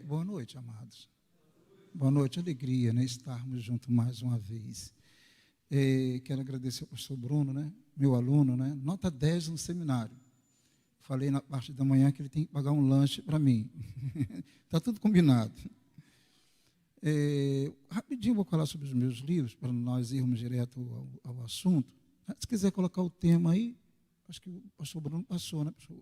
Boa noite, amados. Boa noite, alegria, né, estarmos juntos mais uma vez. Quero agradecer ao pastor Bruno, né, meu aluno, né, nota 10 no seminário. Falei na parte da manhã que ele tem que pagar um lanche para mim. Está tudo combinado. Rapidinho vou falar sobre os meus livros, para nós irmos direto ao assunto. Se quiser colocar o tema aí, acho que o pastor Bruno passou, né, pastor?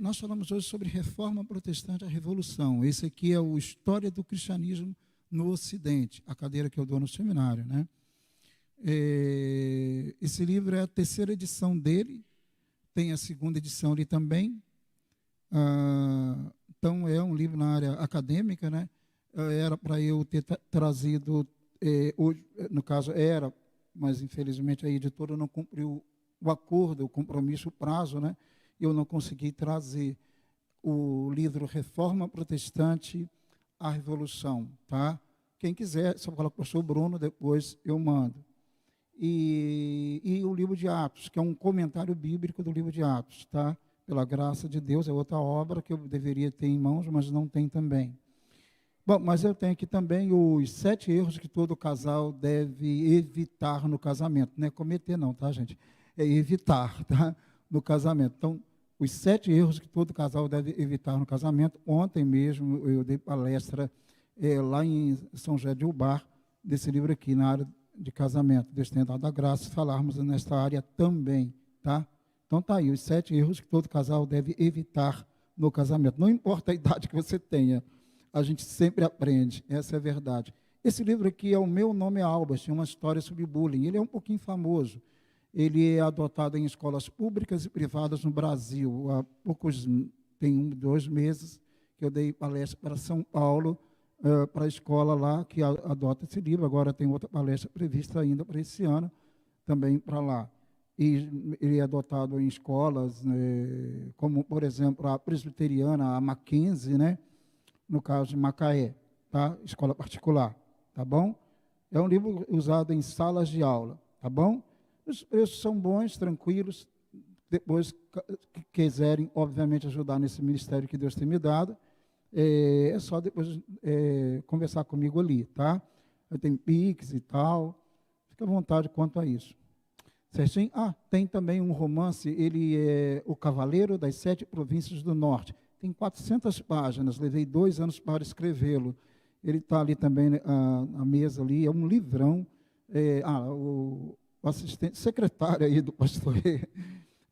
Nós falamos hoje sobre reforma protestante, a revolução. Esse aqui é o História do Cristianismo no Ocidente, a cadeira que eu dou no seminário, né? Esse livro é a terceira edição dele, tem a segunda edição ali também. Então, é um livro na área acadêmica, né? Era para eu ter trazido, hoje, no caso era, mas infelizmente a editora não cumpriu o acordo, o compromisso, o prazo, né? Eu não consegui trazer o livro Reforma Protestante, a Revolução, tá? Quem quiser, só falar com o pastor Bruno, depois eu mando. E o livro de Atos, que é um comentário bíblico do livro de Atos, tá? Pela graça de Deus, é outra obra que eu deveria ter em mãos, mas não tem também. Bom, mas eu tenho aqui também os 7 erros que todo casal deve evitar no casamento. Não é cometer não, tá, gente? É evitar, tá? No casamento. Então, os 7 erros que todo casal deve evitar no casamento. Ontem mesmo eu dei palestra lá em São José de Ubar, desse livro aqui, na área de casamento. Deus tenha dado a graça, falarmos nesta área também, tá? Então, tá aí, os 7 erros que todo casal deve evitar no casamento. Não importa a idade que você tenha, a gente sempre aprende, essa é a verdade. Esse livro aqui é O Meu Nome é Albas, tem uma história sobre bullying. Ele é um pouquinho famoso. Ele é adotado em escolas públicas e privadas no Brasil. Há tem 2 meses, que eu dei palestra para São Paulo, para a escola lá, que adota esse livro. Agora tem outra palestra prevista ainda para esse ano, também para lá. E ele é adotado em escolas, como, por exemplo, a presbiteriana, a Mackenzie, né? No caso de Macaé, tá? Escola particular, tá bom? É um livro usado em salas de aula, tá bom? Os preços são bons, tranquilos. Depois, que quiserem, obviamente, ajudar nesse ministério que Deus tem me dado, é só depois conversar comigo ali, tá? Eu tenho Pix e tal. Fica à vontade quanto a isso. Certinho? Tem também um romance, ele é O Cavaleiro das 7 Províncias do Norte. Tem 400 páginas, levei 2 anos para escrevê-lo. Ele está ali também, na mesa ali, é um livrão. O assistente, secretário aí do pastor,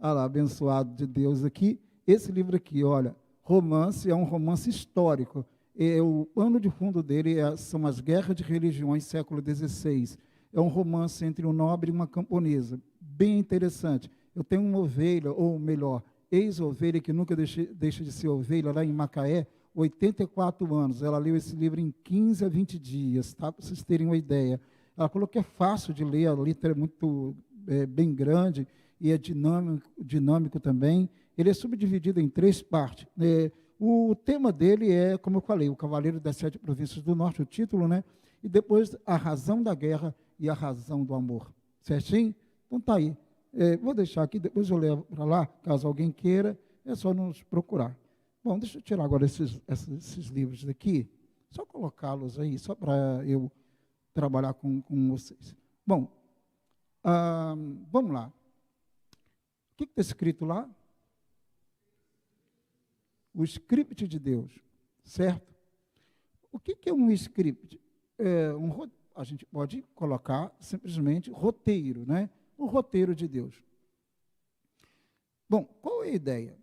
lá, abençoado de Deus aqui. Esse livro aqui, olha, romance, é um romance histórico. O pano de fundo dele são as guerras de religiões, século XVI. É um romance entre um nobre e uma camponesa, bem interessante. Eu tenho uma ovelha, ou melhor, ex-ovelha, que nunca deixa de ser ovelha, lá em Macaé, 84 anos. Ela leu esse livro em 15 a 20 dias, tá? Para vocês terem uma ideia. Ela falou que é fácil de ler, a letra é muito bem grande e é dinâmico também. Ele é subdividido em 3 partes. O tema dele é, como eu falei, O Cavaleiro das 7 Províncias do Norte, o título, né? E depois A Razão da Guerra e a Razão do Amor. Certinho? Então tá aí. Vou deixar aqui, depois eu levo para lá, caso alguém queira, é só nos procurar. Bom, deixa eu tirar agora esses livros daqui, só colocá-los aí, só para eu trabalhar com vocês. Bom, vamos lá. O que está escrito lá? O script de Deus, certo? O que é um script? A gente pode colocar simplesmente roteiro, né? O roteiro de Deus. Bom, qual é a ideia?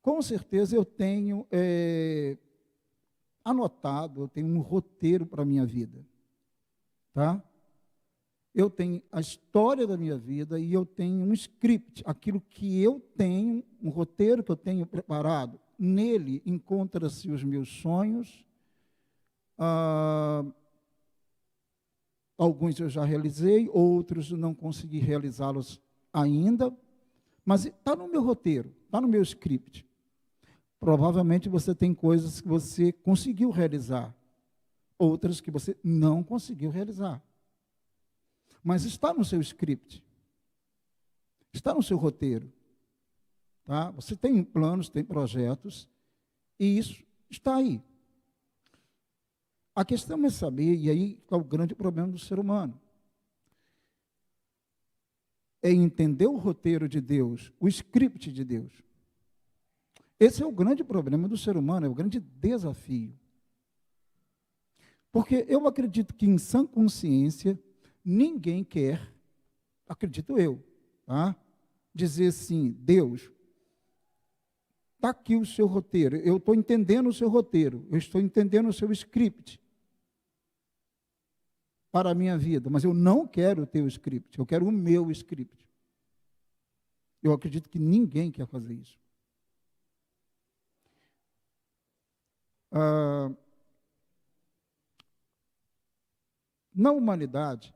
Com certeza eu tenho anotado, eu tenho um roteiro para a minha vida, tá? Eu tenho a história da minha vida e eu tenho um script, aquilo que eu tenho, um roteiro que eu tenho preparado. Nele encontram-se os meus sonhos, alguns eu já realizei, outros não consegui realizá-los ainda, mas está no meu roteiro, está no meu script. Provavelmente você tem coisas que você conseguiu realizar, outras que você não conseguiu realizar. Mas está no seu script, está no seu roteiro. tá? Você tem planos, tem projetos, e isso está aí. A questão é saber, e aí é o grande problema do ser humano, é entender o roteiro de Deus, o script de Deus. Esse é o grande problema do ser humano, é o grande desafio. Porque eu acredito que em sã consciência, ninguém quer, acredito eu, tá? Dizer assim, Deus, está aqui o seu roteiro, eu estou entendendo o seu roteiro, eu estou entendendo o seu script para a minha vida, mas eu não quero o teu script, eu quero o meu script. Eu acredito que ninguém quer fazer isso. Na humanidade,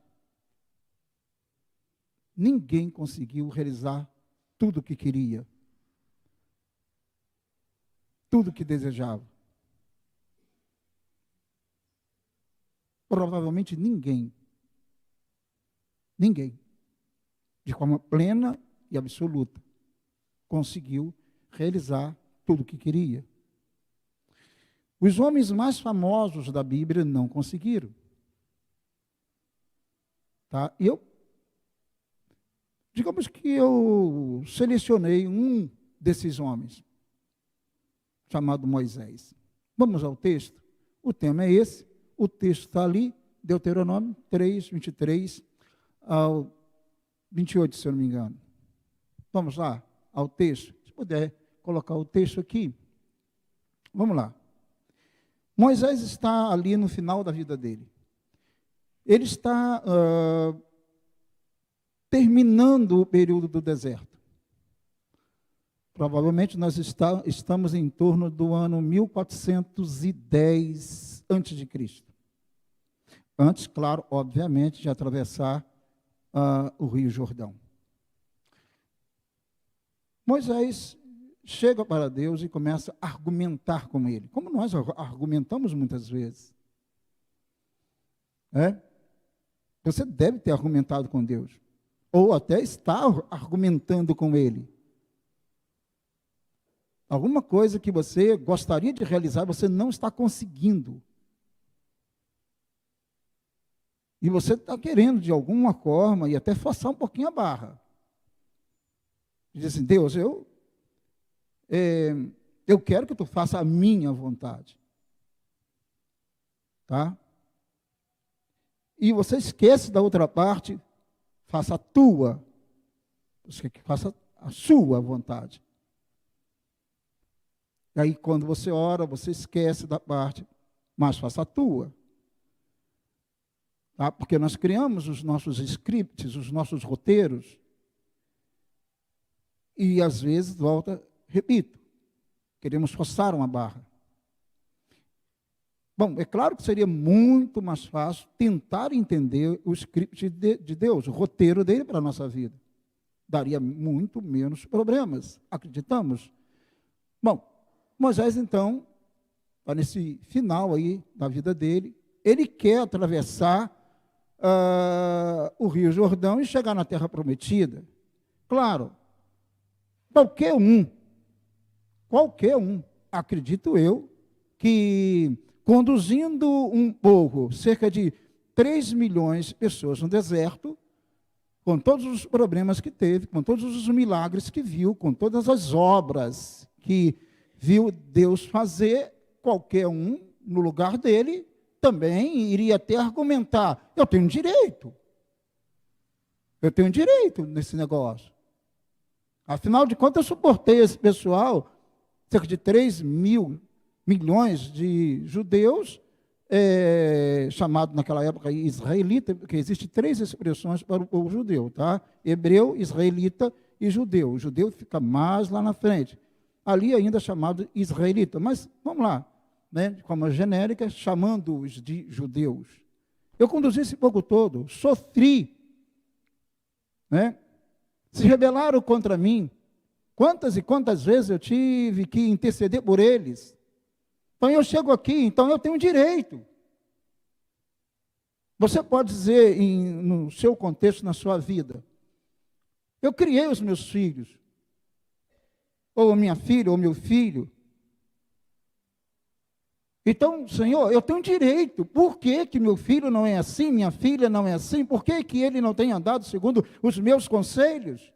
ninguém conseguiu realizar tudo o que queria, tudo o que desejava. Provavelmente ninguém, de forma plena e absoluta, conseguiu realizar tudo o que queria. Os homens mais famosos da Bíblia não conseguiram. Tá? Digamos que eu selecionei um desses homens, chamado Moisés. Vamos ao texto? O tema é esse, o texto está ali, Deuteronômio 3, 23 ao 28, se eu não me engano. Vamos lá, ao texto. Se puder colocar o texto aqui. Vamos lá. Moisés está ali no final da vida dele. Ele está terminando o período do deserto. Provavelmente nós estamos em torno do ano 1410 a.C. Antes, claro, obviamente, de atravessar o Rio Jordão. Moisés chega para Deus e começa a argumentar com ele, como nós argumentamos muitas vezes. Você deve ter argumentado com Deus, ou até está argumentando com Ele. Alguma coisa que você gostaria de realizar, você não está conseguindo. E você está querendo, de alguma forma, e até forçar um pouquinho a barra. Diz assim, Deus, eu quero que tu faça a minha vontade. Tá? E você esquece da outra parte, faça a tua. Você quer que faça a sua vontade. E aí, quando você ora, você esquece da parte, mas faça a tua. Tá? Porque nós criamos os nossos scripts, os nossos roteiros, e às vezes, repito, queremos forçar uma barra. Bom, é claro que seria muito mais fácil tentar entender o script de Deus, o roteiro dele para a nossa vida. Daria muito menos problemas, acreditamos? Bom, Moisés, então, está nesse final aí da vida dele, ele quer atravessar o Rio Jordão e chegar na Terra Prometida. Claro, qualquer um, acredito eu, que conduzindo um povo, cerca de 3 milhões de pessoas no deserto, com todos os problemas que teve, com todos os milagres que viu, com todas as obras que viu Deus fazer, qualquer um, no lugar dele, também iria até argumentar, eu tenho direito nesse negócio. Afinal de contas, eu suportei esse pessoal, cerca de 3 milhões de judeus, chamado naquela época israelita, porque existem 3 expressões para o povo judeu, tá? Hebreu, israelita e judeu. O judeu fica mais lá na frente. Ali ainda chamado israelita. Mas, vamos lá, né, de forma genérica, chamando-os de judeus. Eu conduzi esse povo todo, sofri, né? Se rebelaram contra mim. Quantas e quantas vezes eu tive que interceder por eles. Então eu chego aqui, então eu tenho direito. Você pode dizer, no seu contexto, na sua vida, eu criei os meus filhos. ou minha filha, ou meu filho. Então, Senhor, eu tenho direito. Por que que meu filho não é assim, minha filha não é assim? Por que que ele não tem andado segundo os meus conselhos?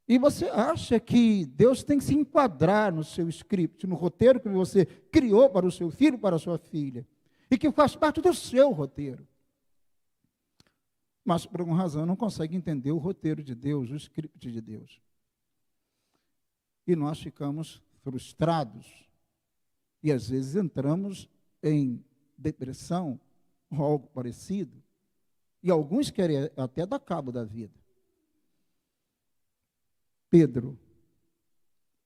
E você acha que Deus tem que se enquadrar no seu script, no roteiro que você criou para o seu filho, para a sua filha, e que faz parte do seu roteiro. Mas, por alguma razão, não consegue entender o roteiro de Deus, o script de Deus. E nós ficamos frustrados. E, às vezes, entramos em depressão ou algo parecido. E alguns querem até dar cabo da vida. Pedro,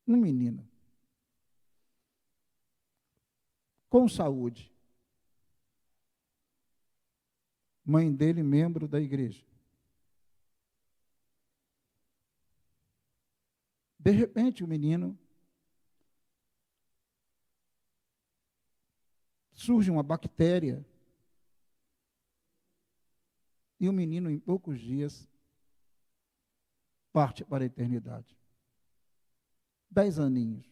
um menino, com saúde. Mãe dele, membro da igreja. De repente, o menino surge uma bactéria e o menino, em poucos dias, parte para a eternidade. 10 aninhos.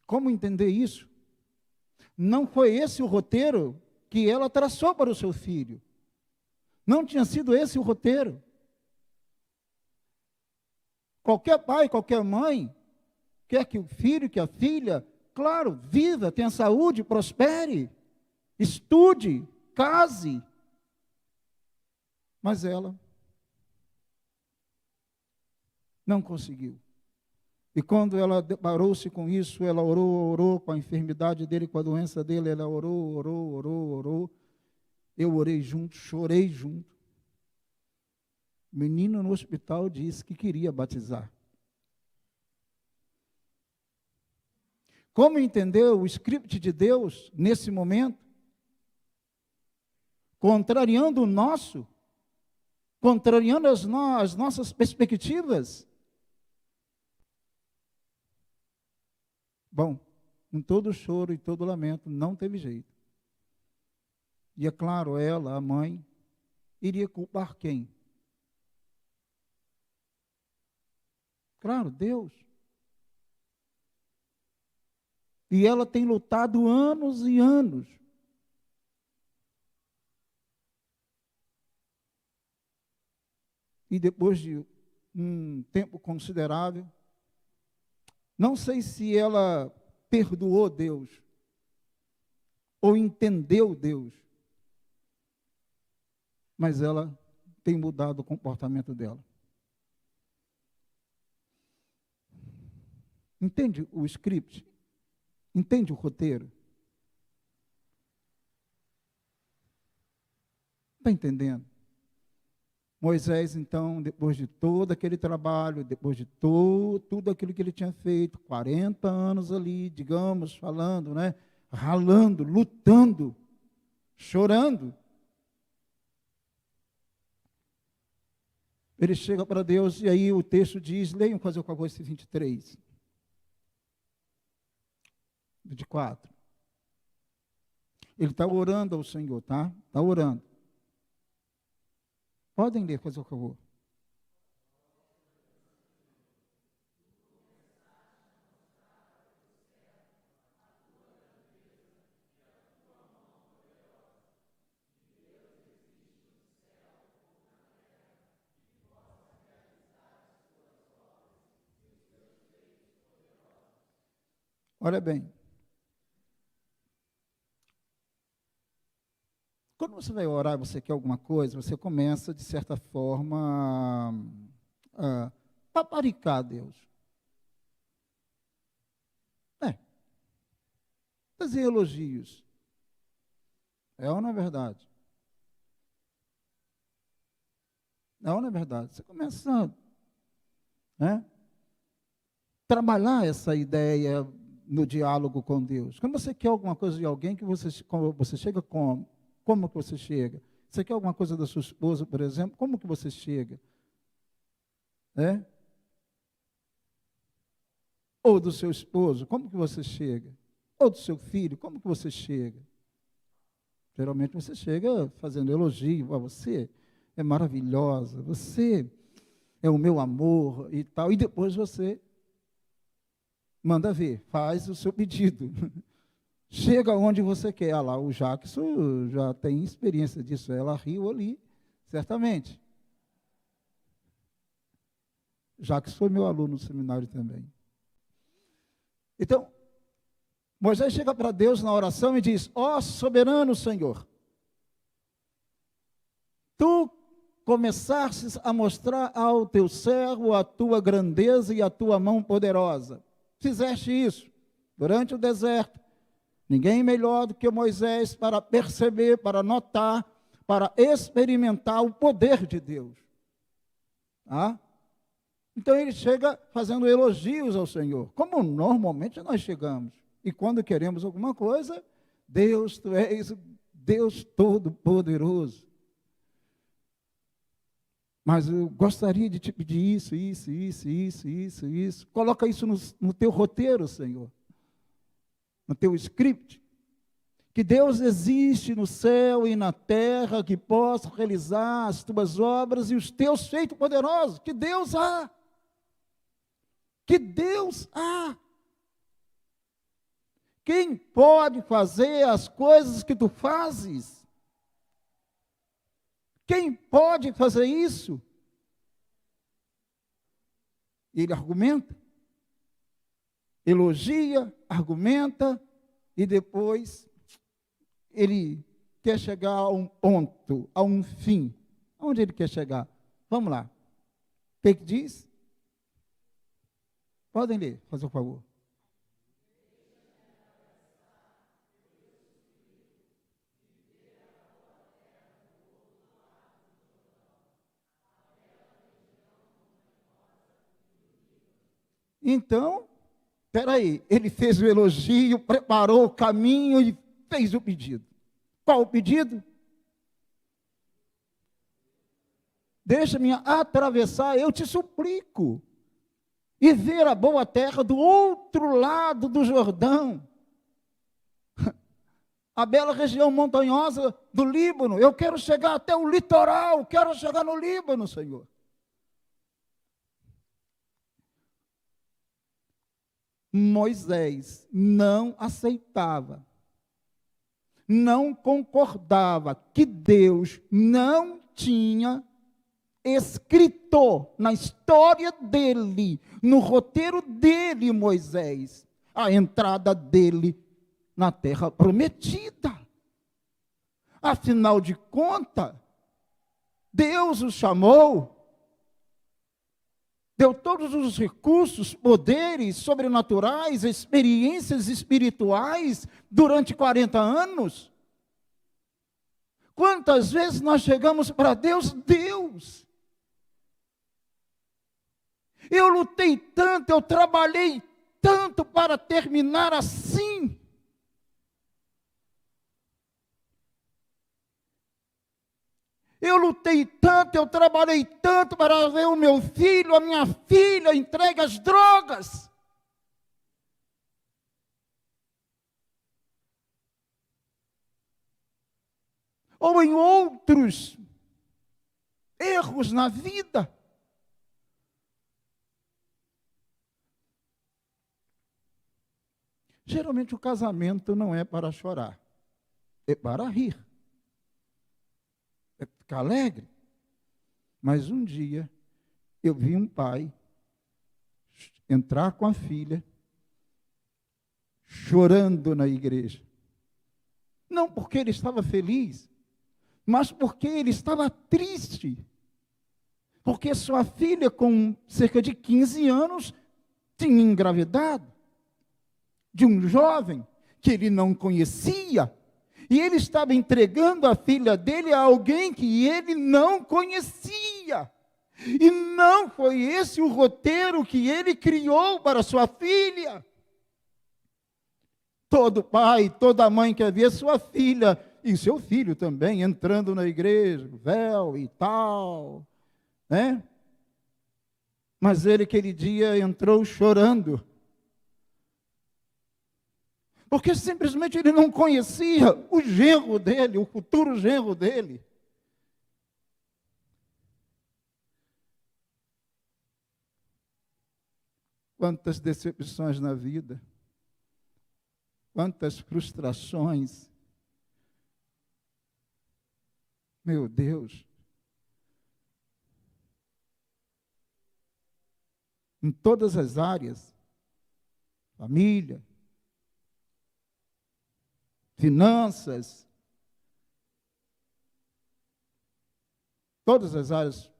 Como entender isso? Não foi esse o roteiro que ela traçou para o seu filho. Não tinha sido esse o roteiro. Qualquer pai, qualquer mãe, quer que o filho, que a filha, claro, viva, tenha saúde, prospere, estude, case. Mas ela não conseguiu. E quando ela deparou-se com isso, ela orou com a enfermidade dele, com a doença dele, ela orou. Eu orei junto, chorei junto. O menino no hospital disse que queria batizar. Como entender o script de Deus nesse momento? Contrariando o nosso, contrariando as nossas perspectivas. Bom, com todo choro e todo lamento, não teve jeito. E é claro, ela, a mãe, iria culpar quem? Claro, Deus. E ela tem lutado anos e anos. E depois de um tempo considerável, não sei se ela perdoou Deus ou entendeu Deus, mas ela tem mudado o comportamento dela. Entende o script? Entende o roteiro? Está entendendo? Moisés, então, depois de todo aquele trabalho, depois de tudo aquilo que ele tinha feito, 40 anos ali, digamos, falando, né? Ralando, lutando, chorando. Ele chega para Deus e aí o texto diz, leiam fazer o favor esse 23. 24. Ele está orando ao Senhor, tá? Está orando. Podem ler, fazer o favor. Olha bem. Quando você vai orar, você quer alguma coisa, você começa, de certa forma, a paparicar Deus. Fazer elogios. É ou não é verdade? É ou não é verdade? Você começa, né, trabalhar essa ideia no diálogo com Deus. Quando você quer alguma coisa de alguém, que você chega como que você chega? Você quer alguma coisa da sua esposa, por exemplo, como que você chega? É? Ou do seu esposo, como que você chega? Ou do seu filho, como que você chega? Geralmente você chega fazendo elogio, você é maravilhosa, você é o meu amor e tal, e depois você manda ver, faz o seu pedido. Chega onde você quer. Ah lá, o Jackson já tem experiência disso, ela riu ali, certamente. Jackson foi meu aluno no seminário também. Então, Moisés chega para Deus na oração e diz: ó soberano Senhor, tu começastes a mostrar ao teu servo a tua grandeza e a tua mão poderosa. Fizeste isso durante o deserto. Ninguém melhor do que Moisés para perceber, para notar, para experimentar o poder de Deus. Ah? Então ele chega fazendo elogios ao Senhor, como normalmente nós chegamos. E quando queremos alguma coisa, Deus, tu és Deus Todo-Poderoso. Mas eu gostaria de te pedir isso. Coloca isso no teu roteiro, Senhor. No teu script. Que Deus existe no céu e na terra, que possa realizar as tuas obras e os teus feitos poderosos. Que Deus há. Que Deus há. Quem pode fazer as coisas que tu fazes? Quem pode fazer isso? Ele argumenta, elogia, argumenta, e depois ele quer chegar a um ponto, a um fim. Aonde ele quer chegar? Vamos lá. O que diz? Podem ler, faz o favor. Então, peraí, ele fez o elogio, preparou o caminho e fez o pedido. Qual o pedido? Deixa-me atravessar, eu te suplico, e ver a boa terra do outro lado do Jordão. A bela região montanhosa do Líbano. Eu quero chegar até o litoral, quero chegar no Líbano, Senhor. Moisés não aceitava, não concordava que Deus não tinha escrito na história dele, no roteiro dele, Moisés, a entrada dele na terra prometida. Afinal de contas, Deus o chamou, deu todos os recursos, poderes sobrenaturais, experiências espirituais durante 40 anos. Quantas vezes nós chegamos para Deus, eu lutei tanto, eu trabalhei tanto para terminar assim. Eu lutei tanto, eu trabalhei tanto para ver o meu filho, a minha filha entregue às drogas. Ou em outros erros na vida. Geralmente o casamento não é para chorar, é para rir. É ficar alegre. Mas um dia, eu vi um pai entrar com a filha, chorando na igreja. Não porque ele estava feliz, mas porque ele estava triste. Porque sua filha, com cerca de 15 anos, tinha engravidado de um jovem que ele não conhecia. E ele estava entregando a filha dele a alguém que ele não conhecia. E não foi esse o roteiro que ele criou para sua filha. Todo pai, toda mãe quer ver sua filha e seu filho também entrando na igreja, véu e tal, né? Mas ele aquele dia entrou chorando. Porque simplesmente ele não conhecia o genro dele, o futuro genro dele. Quantas decepções na vida, quantas frustrações. Meu Deus. Em todas as áreas, família, finanças, todas as áreas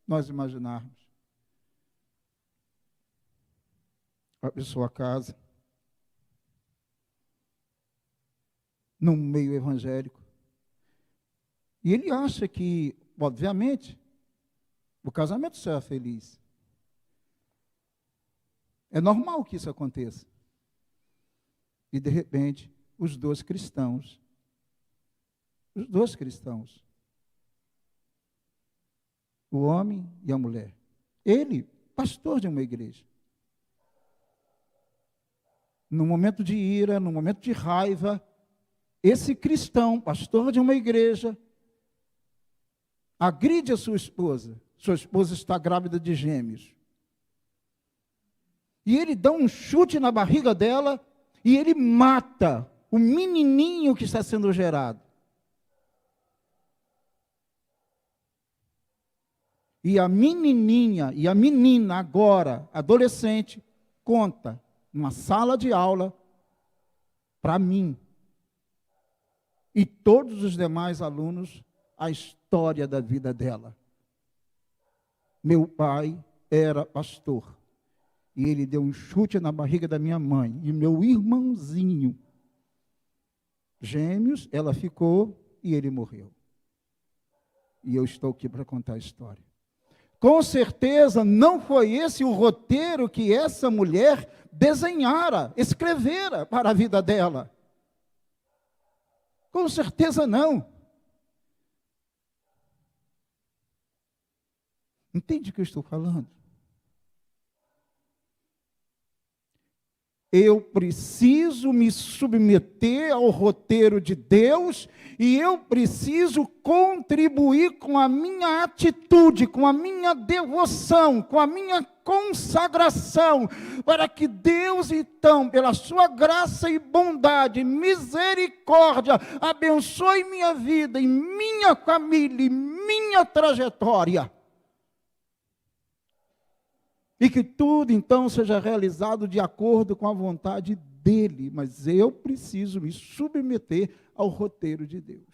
nós imaginarmos. A sua casa, num meio evangélico. E ele acha que, obviamente, o casamento será feliz. É normal que isso aconteça. E, de repente, os dois cristãos, o homem e a mulher, ele, pastor de uma igreja, no momento de ira, no momento de raiva, esse cristão, pastor de uma igreja, agride a sua esposa está grávida de gêmeos. E ele dá um chute na barriga dela e ele mata o menininho que está sendo gerado. E a menininha e a menina agora, adolescente, conta numa sala de aula para mim e todos os demais alunos a história da vida dela. Meu pai era pastor e ele deu um chute na barriga da minha mãe e meu irmãozinho, gêmeos, ela ficou e ele morreu. E eu estou aqui para contar a história. Com certeza não foi esse o roteiro que essa mulher desenhara, escrevera para a vida dela. Com certeza não. Entende o que eu estou falando? Eu preciso me submeter ao roteiro de Deus e eu preciso contribuir com a minha atitude, com a minha devoção, com a minha consagração, para que Deus, então, pela sua graça e bondade, misericórdia, abençoe minha vida e minha família e minha trajetória. E que tudo, então, seja realizado de acordo com a vontade dEle. Mas eu preciso me submeter ao roteiro de Deus.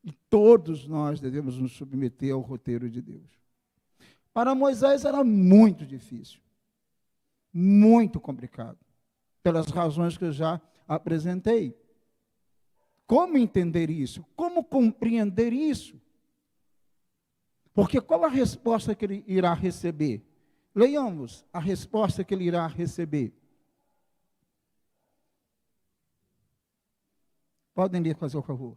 E todos nós devemos nos submeter ao roteiro de Deus. Para Moisés era muito difícil. Muito complicado. Pelas razões que eu já apresentei. Como entender isso? Como compreender isso? Porque qual a resposta que ele irá receber? Leiamos a resposta que ele irá receber. Podem ler, fazer o favor.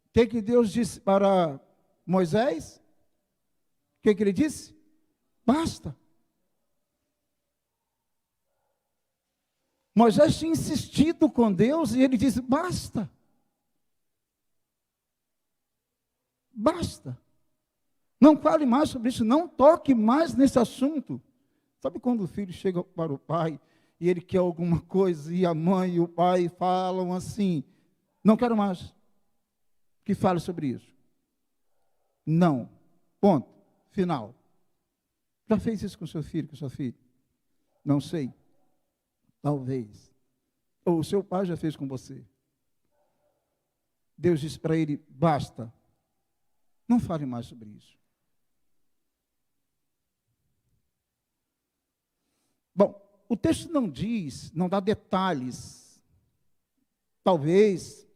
O que Deus disse para Moisés? O que ele disse? Basta. Moisés tinha insistido com Deus e ele disse, basta. Basta. Não fale mais sobre isso, não toque mais nesse assunto. Sabe quando o filho chega para o pai e ele quer alguma coisa e a mãe e o pai falam assim, não quero mais que fale sobre isso. Não. Ponto. Final. Já fez isso com seu filho, com sua filha? Não sei. Talvez. Ou o seu pai já fez com você. Deus disse para ele, basta. Não fale mais sobre isso. Bom, o texto não diz, não dá detalhes. Talvez,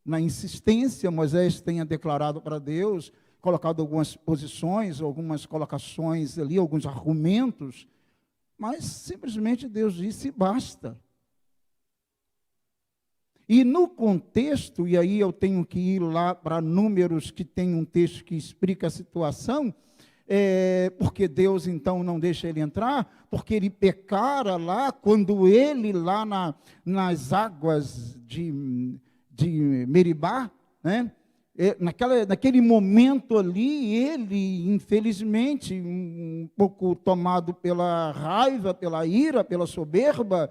na insistência, Moisés tenha declarado para Deus, colocado algumas posições, algumas colocações ali, alguns argumentos, mas simplesmente Deus disse, basta. E no contexto, e aí eu tenho que ir lá para Números, que tem um texto que explica a situação, porque Deus então não deixa ele entrar, porque ele pecara lá, quando ele lá nas águas de Meribá, né? Naquele momento ali, ele, infelizmente, um pouco tomado pela raiva, pela ira, pela soberba,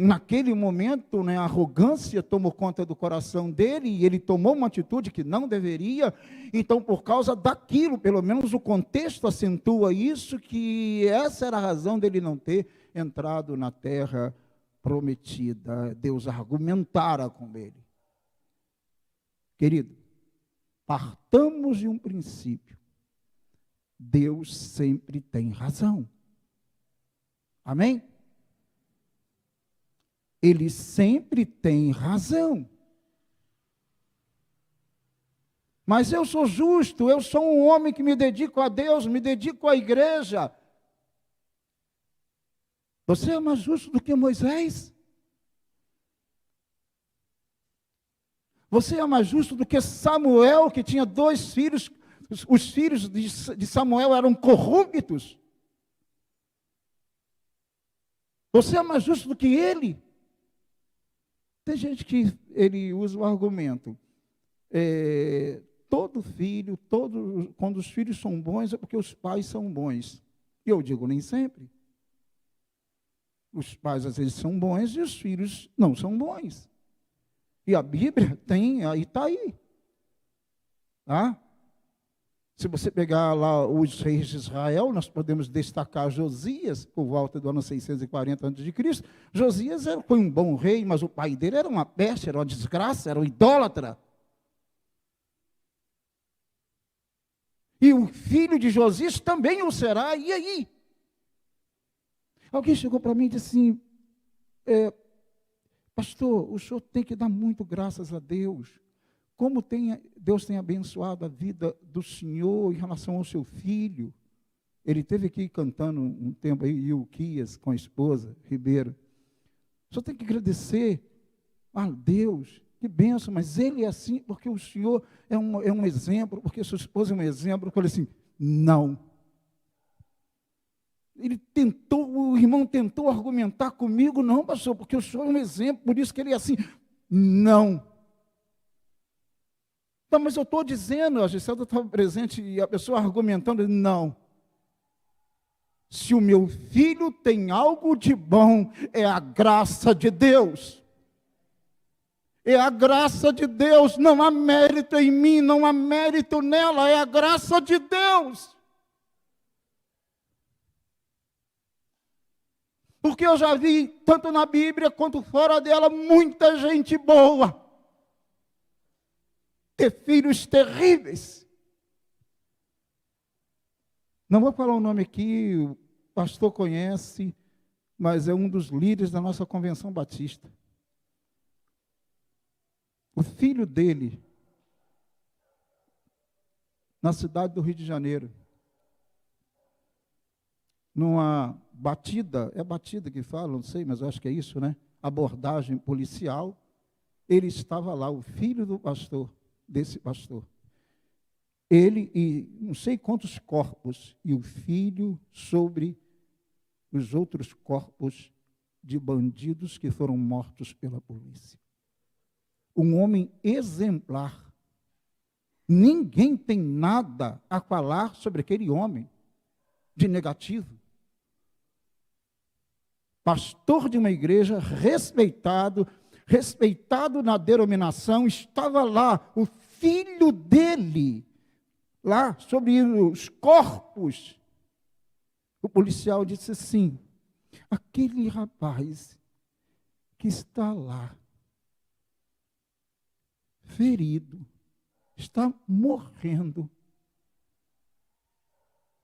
naquele momento, né, a arrogância tomou conta do coração dele e ele tomou uma atitude que não deveria. Então, por causa daquilo, pelo menos o contexto acentua isso, que essa era a razão dele não ter entrado na terra prometida. Deus argumentara com ele. Querido, partamos de um princípio. Deus sempre tem razão. Amém? Ele sempre tem razão. Mas eu sou justo, eu sou um homem que me dedico a Deus, me dedico à igreja. Você é mais justo do que Moisés? Você é mais justo do que Samuel, que tinha 2 filhos, os filhos de Samuel eram corruptos. Você é mais justo do que ele? Tem gente que ele usa o argumento, todo filho, quando os filhos são bons é porque os pais são bons. E eu digo, nem sempre. Os pais às vezes são bons e os filhos não são bons. E a Bíblia tem, aí está aí. Tá? Se você pegar lá os reis de Israel, nós podemos destacar Josias, por volta do ano 640 a.C. Josias foi um bom rei, mas o pai dele era uma peste, era uma desgraça, era um idólatra. E o filho de Josias também o será, e aí? Alguém chegou para mim e disse assim, pastor, o senhor tem que dar muito graças a Deus. Como Deus tem abençoado a vida do senhor em relação ao seu filho. Ele esteve aqui cantando um tempo aí, Ilquias, com a esposa, Ribeiro. O senhor tem que agradecer a Deus, que benção, mas ele é assim, porque o senhor é um exemplo, porque sua esposa é um exemplo. Eu falei assim, não. O irmão tentou argumentar comigo, não, pastor, porque o senhor é um exemplo, por isso que ele é assim. Não. Não, mas eu estou dizendo, a Giselda estava presente e a pessoa argumentando, não. Se o meu filho tem algo de bom, é a graça de Deus. É a graça de Deus, não há mérito em mim, não há mérito nela, é a graça de Deus. Porque eu já vi, tanto na Bíblia quanto fora dela, muita gente boa ter filhos terríveis. Não vou falar o nome aqui, o pastor conhece, mas é um dos líderes da nossa convenção batista. O filho dele, na cidade do Rio de Janeiro, numa batida, é batida que fala, não sei, mas eu acho que é isso, né? Abordagem policial, ele estava lá, o filho do pastor, desse pastor. Ele e não sei quantos corpos, e o filho sobre os outros corpos de bandidos que foram mortos pela polícia. Um homem exemplar. Ninguém tem nada a falar sobre aquele homem de negativo. Pastor de uma igreja respeitado na denominação, estava lá, o filho dele, lá sobre os corpos. O policial disse assim, aquele rapaz que está lá, ferido, está morrendo,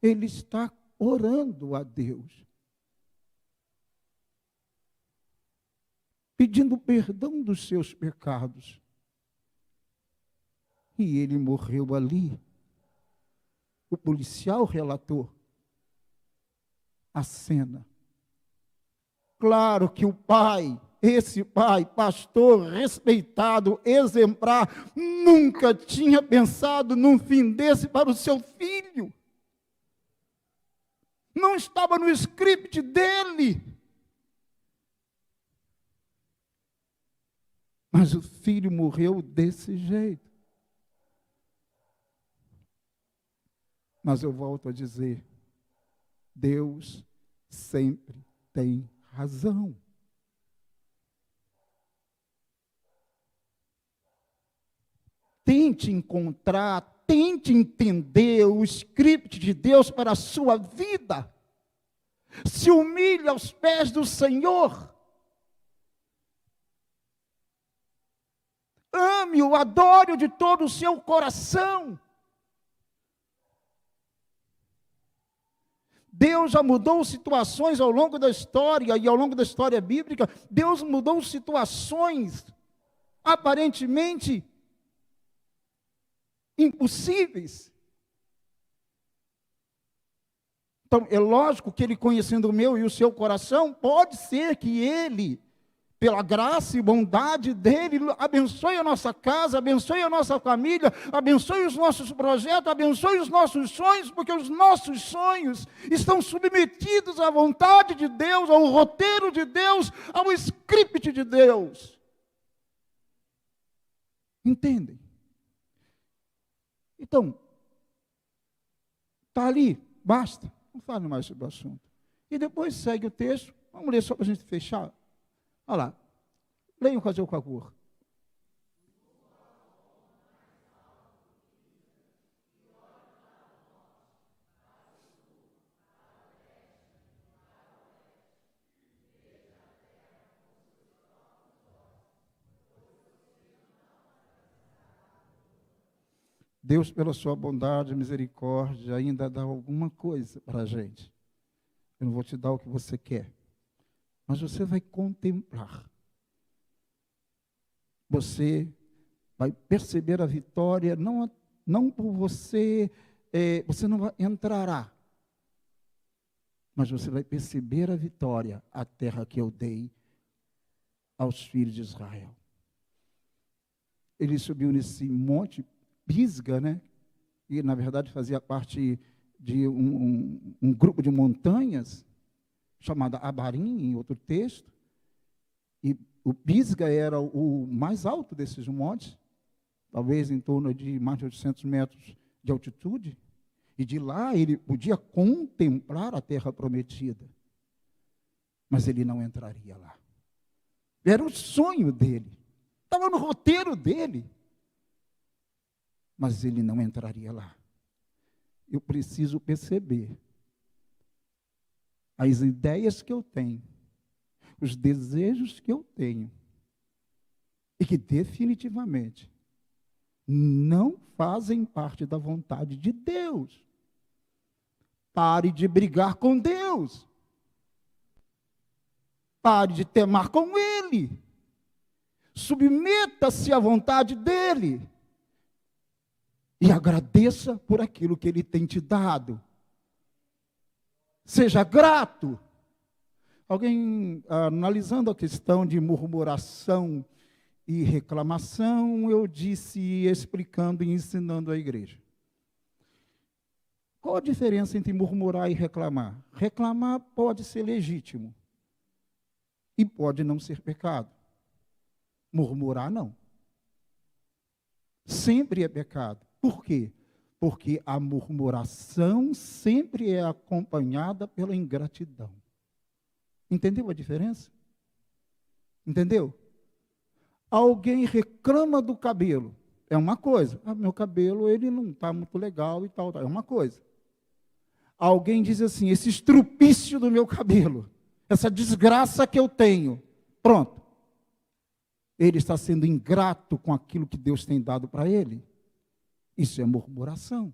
ele está orando a Deus, pedindo perdão dos seus pecados. E ele morreu ali. O policial relatou a cena. Claro que o pai esse pai, pastor, respeitado, exemplar, nunca tinha pensado num fim desse para o seu filho. Não estava no script dele. Mas o filho morreu desse jeito. Mas eu volto a dizer, Deus sempre tem razão. Tente encontrar, tente entender o script de Deus para a sua vida. Se humilhe aos pés do Senhor. Ame-o, adore-o de todo o seu coração. Deus já mudou situações ao longo da história e ao longo da história bíblica. Deus mudou situações aparentemente impossíveis. Então, é lógico que Ele, conhecendo o meu e o seu coração, pode ser que Ele, pela graça e bondade dEle, abençoe a nossa casa, abençoe a nossa família, abençoe os nossos projetos, abençoe os nossos sonhos, porque os nossos sonhos estão submetidos à vontade de Deus, ao roteiro de Deus, ao script de Deus. Entendem? Então, está ali, basta, não fale mais sobre o assunto. E depois segue o texto, vamos ler só para a gente fechar. Olha lá, leiam com a cor. Deus, pela sua bondade e misericórdia, ainda dá alguma coisa para a gente. Eu não vou te dar o que você quer, mas você vai contemplar. Você vai perceber a vitória, não por você, você não entrará, mas você vai perceber a vitória, a terra que eu dei aos filhos de Israel. Ele subiu nesse monte, Pisga, né? E, na verdade, fazia parte de um grupo de montanhas, chamada Abarim, em outro texto. E o Pisga era o mais alto desses montes, talvez em torno de mais de 800 metros de altitude. E de lá ele podia contemplar a terra prometida. Mas ele não entraria lá. Era o sonho dele. Estava no roteiro dele. Mas ele não entraria lá. Eu preciso perceber as ideias que eu tenho, os desejos que eu tenho, e que definitivamente não fazem parte da vontade de Deus. Pare de brigar com Deus. Pare de temar com Ele. Submeta-se à vontade dEle. E agradeça por aquilo que Ele tem te dado. Seja grato. Alguém, analisando a questão de murmuração e reclamação, eu disse, explicando e ensinando a igreja. Qual a diferença entre murmurar e reclamar? Reclamar pode ser legítimo. E pode não ser pecado. Murmurar, não. Sempre é pecado. Por quê? Porque a murmuração sempre é acompanhada pela ingratidão. Entendeu a diferença? Entendeu? Alguém reclama do cabelo. É uma coisa. Meu cabelo ele não está muito legal e tal. É uma coisa. Alguém diz assim, esse estrupício do meu cabelo, essa desgraça que eu tenho. Pronto. Ele está sendo ingrato com aquilo que Deus tem dado para ele. Isso é murmuração.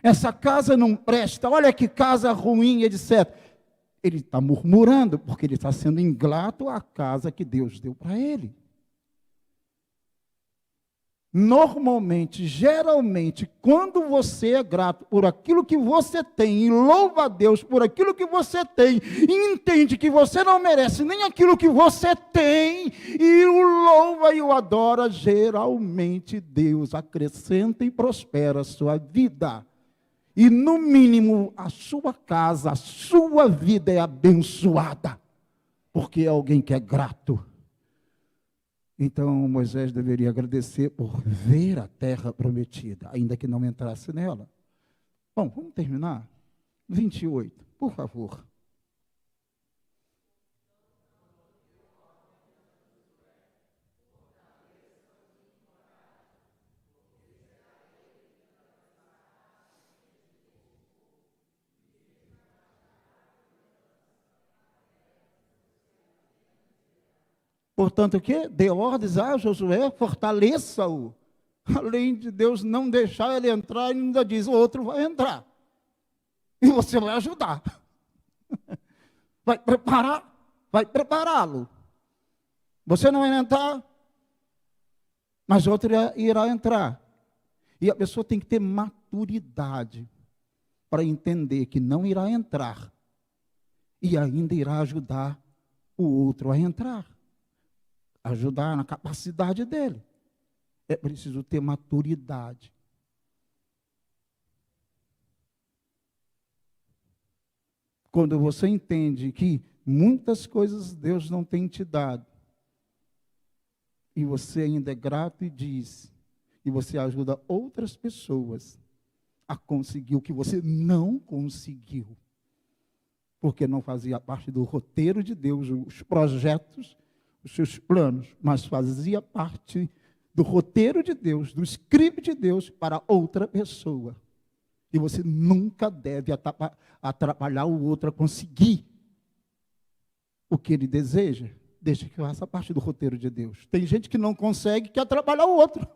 Essa casa não presta, olha que casa ruim, etc. Ele está murmurando, porque ele está sendo ingrato à casa que Deus deu para ele. normalmente, geralmente, quando você é grato por aquilo que você tem e louva a Deus por aquilo que você tem e entende que você não merece nem aquilo que você tem e o louva e o adora, geralmente Deus acrescenta e prospera a sua vida. E no mínimo a sua casa, a sua vida é abençoada, porque é alguém que é grato. Então Moisés deveria agradecer por ver a terra prometida, ainda que não entrasse nela. Bom, vamos terminar? 28, por favor. Portanto, o quê? Dê ordens a Josué, fortaleça-o. Além de Deus não deixar ele entrar, ele ainda diz, o outro vai entrar. E você vai ajudar. Vai prepará-lo. Você não vai entrar, mas outro irá entrar. E a pessoa tem que ter maturidade para entender que não irá entrar e ainda irá ajudar o outro a entrar. Ajudar na capacidade dele. É preciso ter maturidade. Quando você entende que muitas coisas Deus não tem te dado, e você ainda é grato e diz, e você ajuda outras pessoas a conseguir o que você não conseguiu, porque não fazia parte do roteiro de Deus, os projetos, os seus planos, mas fazia parte do roteiro de Deus, do script de Deus para outra pessoa. E você nunca deve atrapalhar o outro a conseguir o que ele deseja. Deixa que faça parte do roteiro de Deus. Tem gente que não consegue, quer atrapalhar o outro.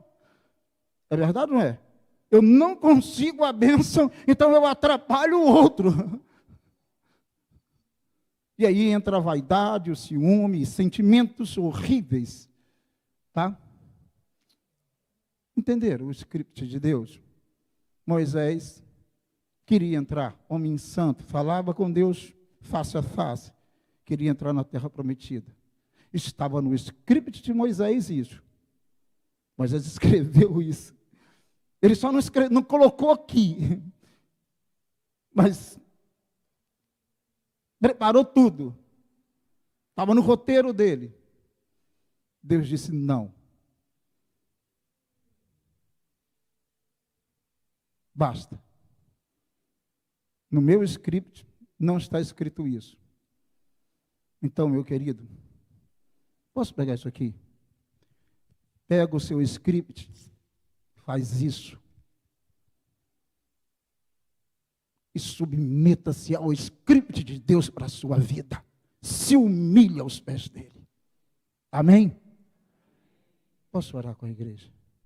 É verdade ou não é? Eu não consigo a bênção, então eu atrapalho o outro. E aí entra a vaidade, o ciúme, sentimentos horríveis. Tá? Entenderam o script de Deus? Moisés queria entrar, homem santo, falava com Deus face a face, queria entrar na terra prometida. Estava no script de Moisés isso. Moisés escreveu isso. Ele só não colocou aqui, mas preparou tudo. Estava no roteiro dele. Deus disse não. Basta. No meu script não está escrito isso. Então, meu querido, posso pegar isso aqui? Pega o seu script, faz isso. E submeta-se ao script de Deus para a sua vida. Se humilhe aos pés dele. Amém? Posso orar com a igreja?